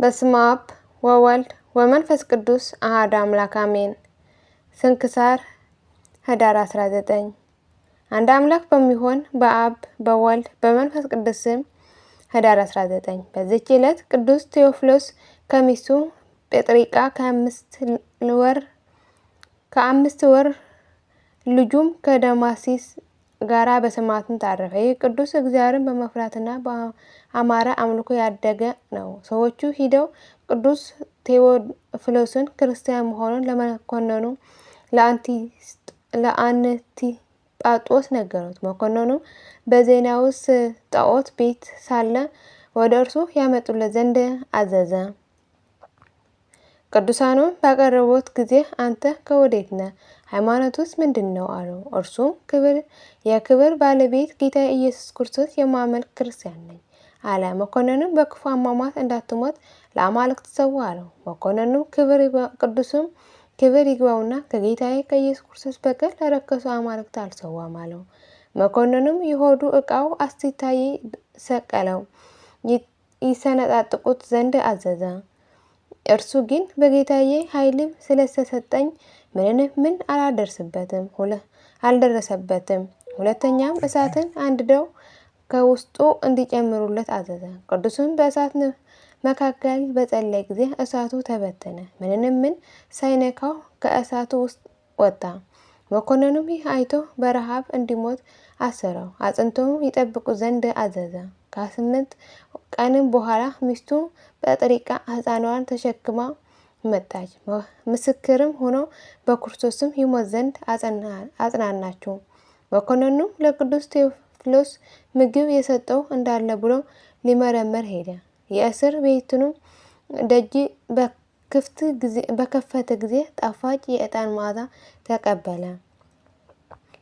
በስመ አብ ወወልድ ወመንፈስ ቅዱስ አሐዱ አምላክ አሜን። ስንክሳር ኅዳር 19 አንድ አምላክ በሚሆን በአብ በወልድ በመንፈስ ቅዱስ ስም ኅዳር 19 በዚህች ዕለት ቅዱስ ቴዎፍሎስ ከሚስቱ ጴጥሪቃ ከአምስት ወር ልጁም ከደማሲስ ጋራ በሰማዕትነት አረፈ። ይህ ቅዱስ እግዚአብሔርን በመፍራትና በአማረ አምልኮ ያደገ ነው። ሰዎቹ ሂደው ቅዱስ ቴዎፍሎስን ክርስቲያን መሆኑን ለመኮንኑ ለአንቲጳጦስ ነገሩት። መኮንኑም በዜናውስ ጣዖት ቤት ሳለ ወደ እርሱ ያመጡለት ዘንድ አዘዘ። ቅዱሳኑም ባቀረቡት ጊዜ አንተ ከወዴት ነህ? ሃይማኖቱስ ምንድን ነው? አለው። እርሱም የክብር ባለቤት ጌታ ኢየሱስ ክርስቶስ የማመልክ ክርስቲያን ነኝ አለ። መኮንኑም በክፉ አሟሟት እንዳትሞት ለአማልክት ሰዋ አለው። መኮንኑ ቅዱስም ክብር ይግባውና ከጌታዬ ከኢየሱስ ክርስቶስ በቀር ለረከሱ አማልክት አልሰዋም አለው። መኮንኑም የሆዱ ዕቃው አስቲታይ ሰቀለው ይሰነጣጥቁት ዘንድ አዘዘ። እርሱ ግን በጌታዬ ኃይል ስለተሰጠኝ ምን አልደረሰበትም። ሁለተኛም እሳትን አንድደው ከውስጡ እንዲጨምሩለት አዘዘ። ቅዱስም በእሳት መካከል በጸለየ ጊዜ እሳቱ ተበተነ፣ ምን ሳይነካው ከእሳቱ ውስጥ ወጣ። መኮንኑም ይህ አይቶ በረሃብ እንዲሞት አሰረው፣ አጽንቶም ይጠብቁ ዘንድ አዘዘ። ከ8 ቀንም በኋላ ሚስቱ ጴጥሪቃ ሕፃኗን ተሸክማ መጣች። ምስክርም ሆኖ በክርስቶስም ይሞት ዘንድ አጽናናችው። መኮንኑም ለቅዱስ ቴዎፍሎስ ምግብ የሰጠው እንዳለ ብሎ ሊመረመር ሄደ። የእስር ቤቱንም ደጅ በከፈተ ጊዜ ጣፋጭ የዕጣን መዓዛ ተቀበለ።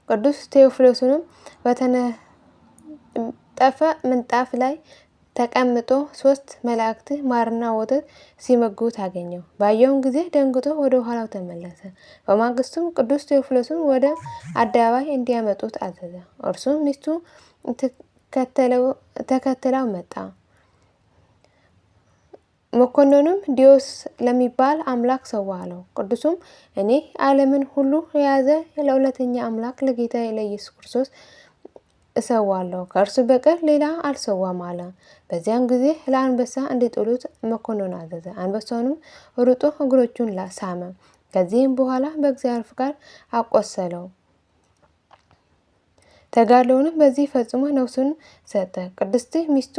ቅዱስ ቴዎፍሎስንም በተነጠፈ ምንጣፍ ላይ ተቀምጦ 3 መላእክት ማርና ወተት ሲመግቡት አገኘው። ባየውም ጊዜ ደንግጦ ወደ ኋላው ተመለሰ። በማግስቱም ቅዱስ ቴዎፍሎስን ወደ አደባባይ እንዲያመጡት አዘዘ። እርሱም ሚስቱ ተከትለው መጣ። መኮንኑም ዲዮስ ለሚባል አምላክ ሰዋ አለው። ቅዱሱም እኔ ዓለምን ሁሉ የያዘ ለእውነተኛ አምላክ ለጌታ ለኢየሱስ ክርስቶስ እሰዋለሁ፣ ከእርሱ በቀር ሌላ አልሰዋም አለ። በዚያን ጊዜ ለአንበሳ እንዲጥሉት መኮንኑ አዘዘ። አንበሳውንም ሩጦ እግሮቹን ሳመ። ከዚህም በኋላ በእግዚአብሔር ፍቃድ አቆሰለው። ተጋድሎውንም በዚህ ፈጽሞ ነፍሱን ሰጠ። ቅድስት ሚስቱ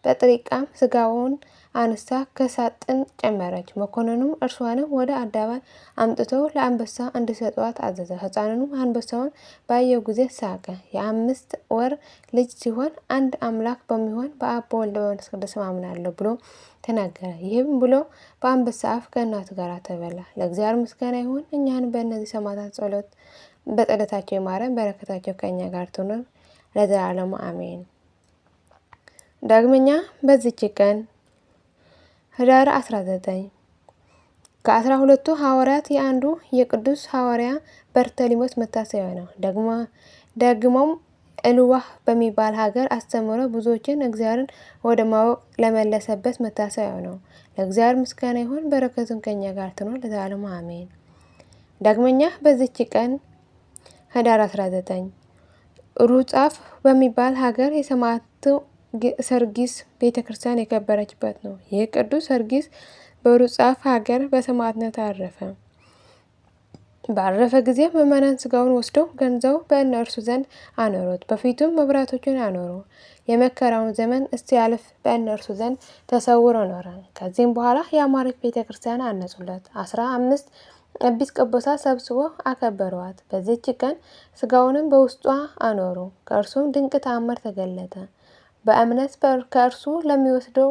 ጴጥሪቃም ስጋውን አንስታ ከሳጥን ጨመረች። መኮንኑም እርሷንም ወደ አደባባይ አምጥተው ለአንበሳ እንዲሰጧት አዘዘ። ሕፃኑንም አንበሳውን ባየው ጊዜ ሳቀ። የ5 ወር ልጅ ሲሆን አንድ አምላክ በሚሆን በአብ በወልድ በመንፈስ ቅዱስ አምናለሁ ብሎ ተናገረ። ይህም ብሎ በአንበሳ አፍ ከእናቱ ጋር ተበላ። ለእግዚአብሔር ምስጋና ይሁን። እኛን በእነዚህ ሰማዕታት ጸሎት በጸሎታቸው ይማረን፣ በረከታቸው ከእኛ ጋር ትኑር ለዘላለሙ አሜን። ዳግመኛ በዚች ቀን ኅዳር 19 ከ12ቱ ሐዋርያት የአንዱ የቅዱስ ሐዋርያ በርተሊሞስ መታሰቢያ ነው። ደግሞም እልዋህ በሚባል ሀገር አስተምሮ ብዙዎችን እግዚአብሔርን ወደ ማወቅ ለመለሰበት መታሰቢያ ነው። ለእግዚአብሔር ምስጋና ይሁን፣ በረከቱም ከእኛ ጋር ትኑር ለዘላለሙ አሜን። ዳግመኛ በዚች ቀን ኅዳር 19 ሩጻፍ በሚባል ሀገር የሰማዕቱ ሰርጊስ ቤተክርስቲያን የከበረችበት ነው። ይህ ቅዱስ ሰርጊስ በሩጻፍ ሀገር በሰማዕትነት አረፈ። ባረፈ ጊዜ ምዕመናን ስጋውን ወስደው ገንዘው በእነርሱ ዘንድ አኖሩት። በፊቱም መብራቶችን አኖሩ። የመከራውን ዘመን እስኪያልፍ በእነርሱ ዘንድ ተሰውሮ ኖረ። ከዚህም በኋላ የአማረች ቤተክርስቲያን አነጹለት። 15 ኤጲስቆጶሳት ሰብስበው አከበሯት። በዚህች ቀን ስጋውንም በውስጧ አኖሩ። ከእርሱም ድንቅ ተአምር ተገለጠ። በእምነት ከእርሱ ለሚወስደው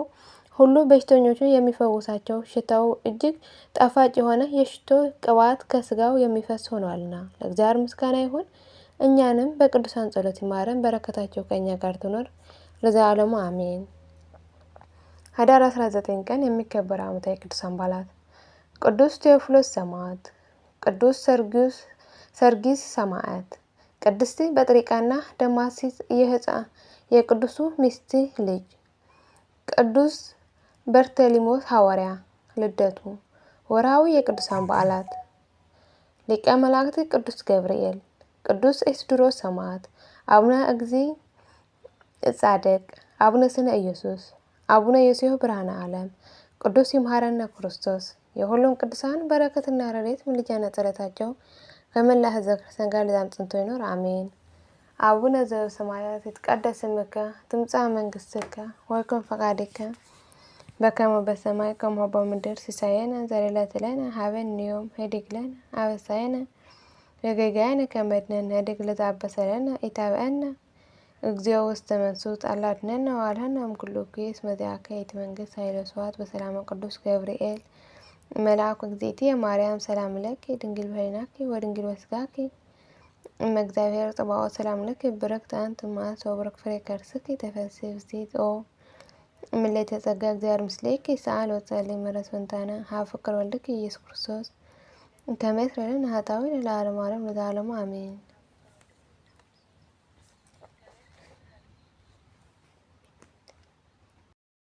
ሁሉ በሽተኞቹ የሚፈውሳቸው ሽታው እጅግ ጣፋጭ የሆነ የሽቶ ቅባት ከስጋው የሚፈስ ሆኗልና ለእግዚአብሔር ምስጋና ይሁን። እኛንም በቅዱሳን ጸሎት ይማረን፣ በረከታቸው ከእኛ ጋር ትኖር ለዘላለሙ አሜን። ኅዳር 19 ቀን የሚከበሩ ዓመታዊ ቅዱሳን በዓላት ቅዱስ ቴዎፍሎስ ሰማዕት፣ ቅዱስ ሰርጊስ ሰማዕት፣ ቅድስት ጴጥሪቃና ደማሲስ የቅዱሱ ሚስት ልጅ፣ ቅዱስ በርተሊሞስ ሐዋርያ ልደቱ። ወርሃዊ የቅዱሳን በዓላት ሊቀ መላእክት ቅዱስ ገብርኤል፣ ቅዱስ ኤስድሮስ ሰማዕት፣ አቡነ እግዚእ ጻድቅ፣ አቡነ ስነ ኢየሱስ፣ አቡነ ዮሴፍ ብርሃነ ዓለም። ቅዱስ ይምሐረነ ክርስቶስ። የሁሉም ቅዱሳን በረከትና ረድኤት ምልጃና ጸሎታቸው ከመላ ሕዝበ ክርስቲያን ጋር ለዘላለሙ ጸንቶ ይኖር አሜን። አቡነ ዘበሰማያት ይትቀደስ ስምከ ትምጻእ መንግሥትከ ወይኩን ፈቃድከ በከመ በሰማይ ከማሁ በምድር ሲሳየነ ዘለለዕለትነ ሀበነ ዮም ኅድግ ለነ አበሳየነ ወጌጋየነ ከመ ንሕነኒ ንኅድግ ለዘአበሰለነ ኢታብአነ እግዚኦ ውስተ መንሱት አላ አድኅነነ ወባልሐነ እምኩሉ እኩይ እስመ ዚአከ ይእቲ መንግሥት ኃይለ ወስብሐት በሰላመ ቅዱስ ገብርኤል መልአኩ እግዝእትየ ማርያም ሰላም ለኪ ድንግል በኅሊናኪ ወድንግል በሥጋኪ እመ እግዚአብሔር ጽባኦት ሰላም ለኪ ብርክት አንቲ እምአንስት ወቡሩክ ፍሬ ከርሥኪ ተፈሥሒ ፍሥሕት ኦ እምኔተ ጸጋ እግዚአብሔር ምስሌኪ ሰአሊ ወጸልዪ ምሕረተ ወንታነ ሀበ ፍቁር ወልድኪ ኢየሱስ ክርስቶስ ከመ ይስረይ ለነ ኃጣውኢነ ለዓለመ ዓለም ለዘላለሙ አሜን።